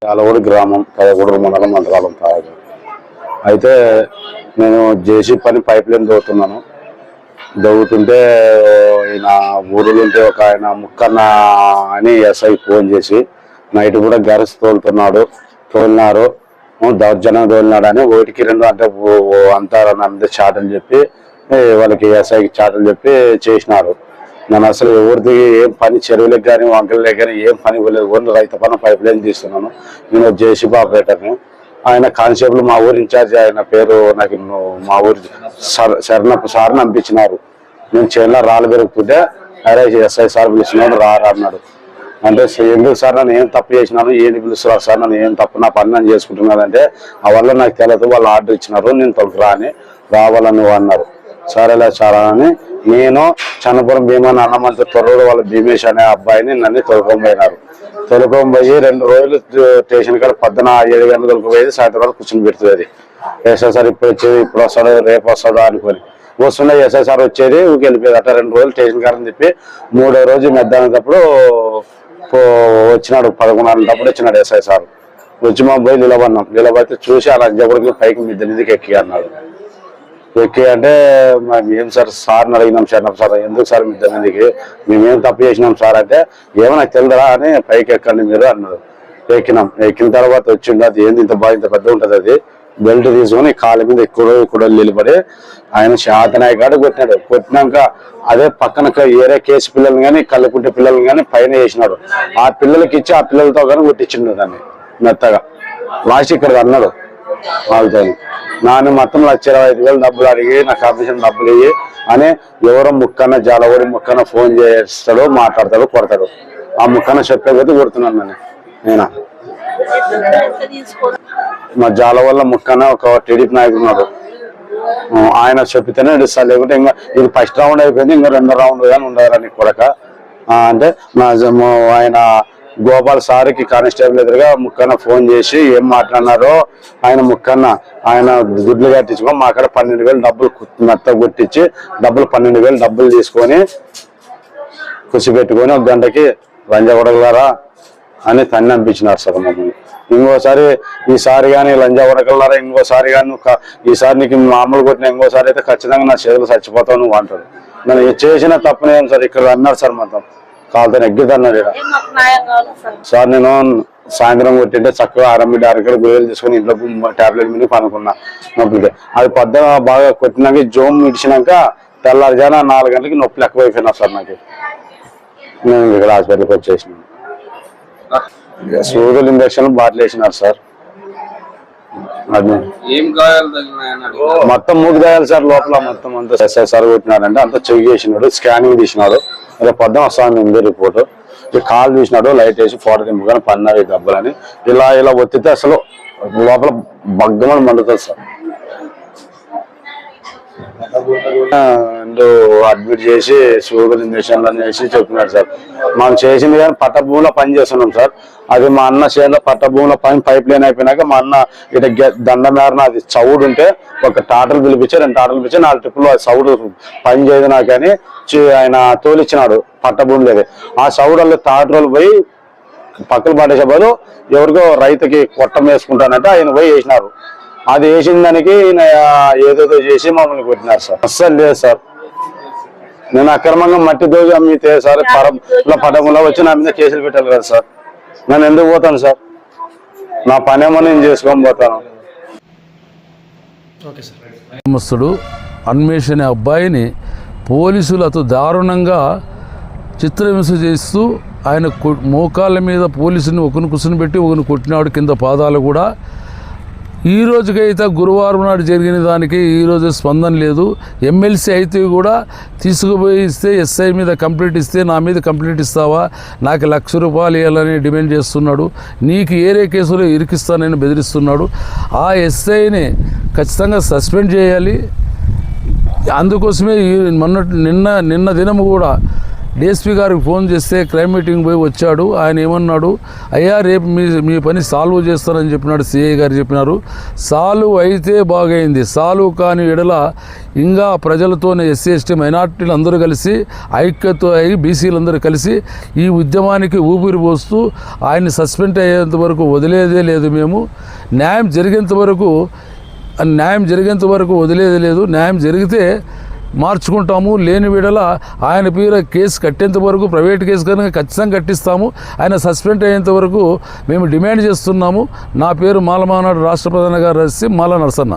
యాలగూడి గ్రామం పదగూడూరు మండలం మంత్రాలం తాగదు. అయితే నేను జేసీ పని పైప్ లైన్ దవ్వుతున్నాను. దవ్వుతుంటే ఈయన ఊరిలో ఉంటే ఒక ఆయన ముక్కన్న అని ఎస్ఐ ఫోన్ చేసి నైట్ కూడా గ్యారెస్ తోలుతున్నారు దౌర్జన్యం తోలినాడని 1కి 2 అంటే అంటారని అంతే చాటలు చెప్పి వాళ్ళకి ఎస్ఐకి చాటలు చెప్పి చేసినారు. నేను అసలు ఎవరిది ఏం పని చెరువులకు కానీ వంకలకు కానీ ఏం పని ఇవ్వలేదు. ఓన్లీ రైతు పని పైప్ లైన్ తీస్తున్నాను. నేను జేసీబీ ఆపరేటర్ని. ఆయన కానిస్టేబుల్ మా ఊరు ఇన్ఛార్జ్ ఆయన పేరు నాకు మా ఊరు శరణప్ప సార్ని పంపించినారు. నేను చేనులో రాళ్ళు పెరుగుతుంటే అరే ఎస్ఐ సార్ పిలిచినాడు రా అన్నాడు. అంటే ఎందుకు సార్ నన్ను ఏం తప్పు చేసినాను ఏంటి పిలుస్తున్నారు సార్ నన్ను ఏం తప్పు నా పని నన్ను చేసుకుంటున్నానంటే ఆ వల్ల నాకు తెలియదు వాళ్ళు ఆర్డర్ ఇచ్చినారు నేను తొలకరా అని రావాలని నువ్వు అన్నారు. సరేలే చాలా అని నేను చన్నపురం భీమాని అన్నమంత త్వరలో వాళ్ళ భీమేష్ అనే అబ్బాయిని నన్ను తొలకపోయినారు. తొలకపోయి 2 రోజులు స్టేషన్ కాడ 7 గంటలు తొలకపోయేది సాయంత్రం వరకు కూర్చొని పెడుతుంది. ఎస్ఐ సార్ ఇప్పుడు వచ్చేది ఇప్పుడు వస్తాడో రేపు వస్తాడో అనుకొని వస్తుండే ఎస్ఐ సార్ వచ్చేది ఊరికి వెళ్ళిపోయేది. అట్లా 2 రోజులు స్టేషన్ కాడని చెప్పి 3వ రోజు మధ్యాహ్నప్పుడు వచ్చినాడు 11:30 వచ్చినాడు ఎస్ఐ సార్. వచ్చి మా పోయి నిలబడితే చూసి అలా లంజాగూడికి పైకి మీదకి ఎక్కి అన్నాడు. ఎక్కి అంటే ఏం సార్ని అడిగినాం సార్ ఎందుకు సార్ మీ మీదకి మేమేం తప్పు చేసినాం సార్ అంటే ఏమో నాకు తెలియదా అని పైకి ఎక్కండి మీరు అన్నాడు. ఎక్కినాం. ఎక్కిన తర్వాత వచ్చిండు అది ఏంది ఇంత పెద్ద ఉంటుంది అది బెల్ట్ తీసుకొని కాళ్ళ మీద ఎక్కువ నిలబడి ఆయన శాతనాయ కాడ కొట్టినాడు. కొట్టినాక అదే పక్కన ఏరే కేసు పిల్లల్ని కానీ కళ్ళకుంటే పిల్లల్ని కానీ పైన వేసినాడు. ఆ పిల్లలకి ఇచ్చి ఆ పిల్లలతో కానీ కొట్టించిండు దాన్ని మెత్తగా. లాస్ట్ ఇక్కడ అన్నాడు వాళ్ళతో నాన్న మొత్తం 1,25,000 డబ్బులు అడిగి నా కమిషన్ డబ్బులు ఇయ్యి అని ఎవరో ముక్కన్న జాలగూడి ముక్కన్న ఫోన్ చేస్తాడు మాట్లాడతాడు కొడతాడు. ఆ ముక్కన్న చెప్పకపోతే కొడుతున్నాను నేను. మా జాల వల్ల ముక్కన్న ఒక టీడీపీ నాయకుడు ఉన్నాడు. ఆయన చెప్పితేనే ఇస్తాను లేకుంటే ఇంకా ఇది ఫస్ట్ రౌండ్ అయిపోయింది ఇంకా 2వ రౌండ్ కానీ ఉండదు నీ కొడక అంటే ఆయన గోపాల్ సార్కి కానిస్టేబుల్ ఎదురుగా ముక్కన్న ఫోన్ చేసి ఏం మాట్లాడినారో ఆయన దుడ్లు కట్టించుకో మా అక్కడ 12,000 డబ్బులు మెత్త కొట్టించి 12,000 డబ్బులు తీసుకొని కుసి పెట్టుకొని 1 గంటకి లంజా కొడగలరా అని తన్ని అనిపించినారు సార్ మమ్మల్ని. ఇంకోసారి ఈసారి కానీ లంజా కొడగలరా ఇంకోసారి కానీ ఈసారి నీకు మామూలు కొట్టిన ఇంకోసారి అయితే ఖచ్చితంగా నా చేతులు చచ్చిపోతావు నువ్వు అంటాడు. నేను చేసిన తప్పనేం సార్ ఇక్కడ అన్నారు సార్ మొత్తం కాలుతో ఎగ్గిదన్నాడు సార్. నేను సాయంత్రం కొట్టింటే చక్కగా ఆరంభిడ్డ అరకలు గొయ్యలు తీసుకొని ఇంట్లో టాబ్లెట్ మీద పనుకున్నా నొప్పికి. అది బాగా కొట్టినాక జోమ్ ఇడిచినాక తెల్లారిజాన 4 గంటలకి నొప్పులు ఎక్కువైపోయినా సార్ నాకు. నేను ఇక్కడ హాస్పిటల్కి వచ్చేసినాను. సూదులు ఇంజక్షన్లు బాటిల్ వేసినారు సార్. అది మొత్తం 3 గాయాలు సార్ లోపల మొత్తం అంతా ఎస్ఐసార్ కొట్టినారంటే అంతా చెక్ చేసినాడు స్కానింగ్ తీసినాడు. రేపు పొద్దున వస్తాను ఉంది రిపోర్టు. కాలు తీసినాడు లైట్ వేసి ఫోటో దింపుకొని పన్నారు ఈ డబ్బులని ఇలా ఒత్తితే అసలు లోపల బగ్గమని మండుతుంది సార్. అడ్మిట్ చేసి షుగర్ ఇంజక్షన్లు చేసి చెప్పినాడు సార్. మనం చేసింది కానీ పట్టభూమిలో పని చేస్తున్నాం సార్. అది మా అన్న చేనులో పట్టభూమిలో పని పైప్ లైన్ అయిపోయినాక మా అన్న ఇట దండమేరన అది చౌడు ఉంటే ఒక టాటలు పిలిపించి 2 టాటలు పిలిచి 4 ట్రిప్పులు ఆ చౌడు పని చేయదు నాకని ఆయన తోలిచ్చినాడు పట్టభూమి లేదు. ఆ చౌడల్లో టాటలు పోయి పక్కన పడేసే బదులు ఎవరికో రైతుకి కొట్టం వేసుకుంటానంటే ఆయన పోయి వేసినారు. అది వేసిన దానికి ఏదేదో చేసి మమ్మల్ని కొట్టినారు సార్. అస్సలు లేదు సార్. నేను అక్రమంగా మట్టి దోగి అమ్మితే సార్ పటంలో వచ్చి నా మీద కేసులు పెట్టాలి కదా సార్. నేను ఎందుకు పోతాను సార్? నా పనేమో నేను చేసుకొని పోతాను. గ్రామస్తుడు అన్వేష్ అనే అబ్బాయిని పోలీసులు అతి దారుణంగా చిత్రహింస చేస్తూ ఆయన మోకాళ్ళ మీద పోలీసుని ఒకరిని కూర్చుని పెట్టి ఒకరిని కొట్టినాడు. కింద పాదాలు కూడా ఈ రోజుకైతే గురువారం నాడు జరిగిన దానికి ఈరోజు స్పందన లేదు. ఎమ్మెల్సీ అయితే కూడా తీసుకుపోయి ఇస్తే ఎస్ఐ మీద కంప్లైంట్ ఇస్తే నా మీద కంప్లైంట్ ఇస్తావా, నాకు ₹1,00,000 ఇవ్వాలని డిమాండ్ చేస్తున్నాడు, నీకు ఏరే కేసులో ఇరికిస్తానని బెదిరిస్తున్నాడు. ఆ ఎస్ఐని ఖచ్చితంగా సస్పెండ్ చేయాలి. అందుకోసమే నిన్న దినము కూడా డిఎస్పీ గారికి ఫోన్ చేస్తే క్రైమ్ మీటింగ్ పోయి వచ్చాడు. ఆయన ఏమన్నాడు, అయ్యా రేపు మీ పని సాల్వ్ చేస్తానని చెప్పినాడు. సిఐ గారు చెప్పినారు. సాల్వ్ అయితే బాగైంది, సాల్వ్ కాని ఎడల ఇంకా ప్రజలతోనే ఎస్సీ ఎస్టీ మైనార్టీలు అందరూ కలిసి ఐక్యత అయ్యి బీసీలందరూ కలిసి ఈ ఉద్యమానికి ఊపిరి పోస్తూ ఆయన్ని సస్పెండ్ అయ్యేంత వరకు వదిలేదే లేదు. మేము న్యాయం జరిగేంత వరకు వదిలేదే లేదు. న్యాయం జరిగితే మార్చుకుంటాము, లేని విడల ఆయన పేరు కేసు కట్టేంత వరకు, ప్రైవేట్ కేసు కనుక ఖచ్చితంగా కట్టిస్తాము. ఆయన సస్పెండ్ అయ్యేంత వరకు మేము డిమాండ్ చేస్తున్నాము. నా పేరు మాలమానాడు రాష్ట్ర ప్రధాన కార్యదర్శి మాల నరసన్న.